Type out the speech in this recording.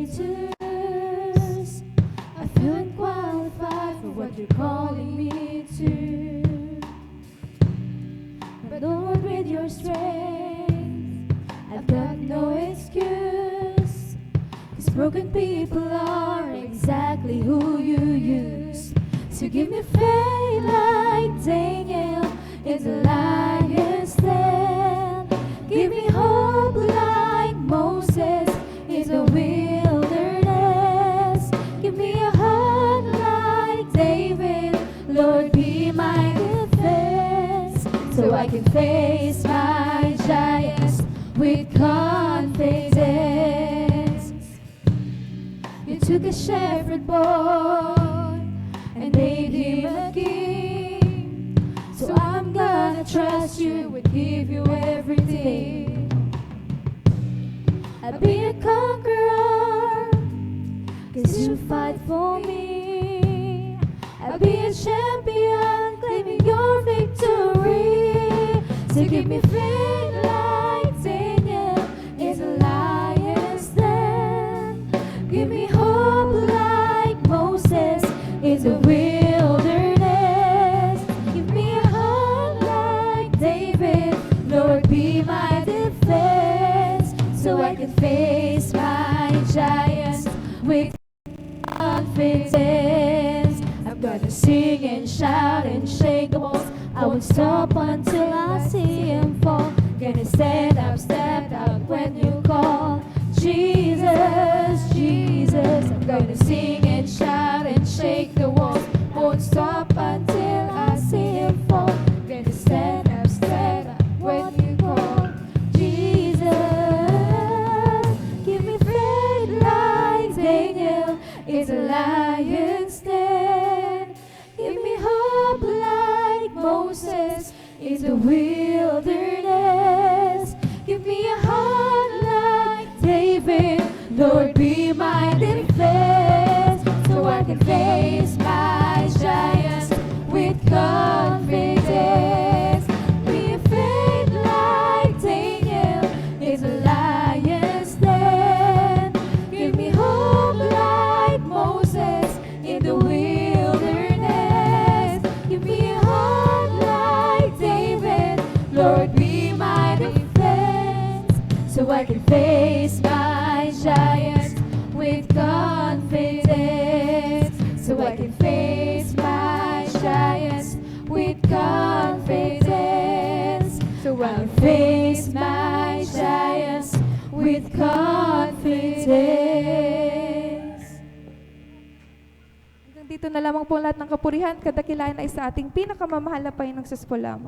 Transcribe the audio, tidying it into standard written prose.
traitors. I feel unqualified for what you're calling me to. But Lord, with your strength, I've got no excuse. 'Cause broken people are exactly who you use. So give me faith like Daniel in the lion's den. Give me hope like Moses in the wilderness. Give me a heart like David, Lord, be my defense. So I can face my giants with confidence. You took a shepherd boy and made him a king. So I'm gonna trust you and give you everything. I'll be a conqueror, 'cause you fight for me. I'll be a champion, claiming your victory. So give me faith like Daniel is a lion's den. Give me hope like Moses is a wilderness. Give me a heart like David, Lord, be my defense. So I can face my giants with confidence. I'm gonna sing and shout and shake the walls. I won't stop until I see him fall. Gonna stand up, step out when you call. Jesus, Jesus. I'm gonna sing and shout and shake the walls. Won't stop until I see him fall. Gonna stand up, step out when you call. Jesus, give me faith like Daniel is a lion's den. Give me hope like Moses in the wilderness. Give me a heart like David, Lord, be my defense. So I can face my giants with confidence. Be a faith like Daniel is a lion's den. Give me hope like Moses in the wilderness. Give me a heart like David, Lord, be my defense. So I can face my giants with confidence. So I can face my giants with confidence. So I can face my giants with confidence. Hanggang dito na lamang po lahat ng kapurihan, kadakilaan ay sa ating pinakamamahal na Panginoong Diyos po lamang.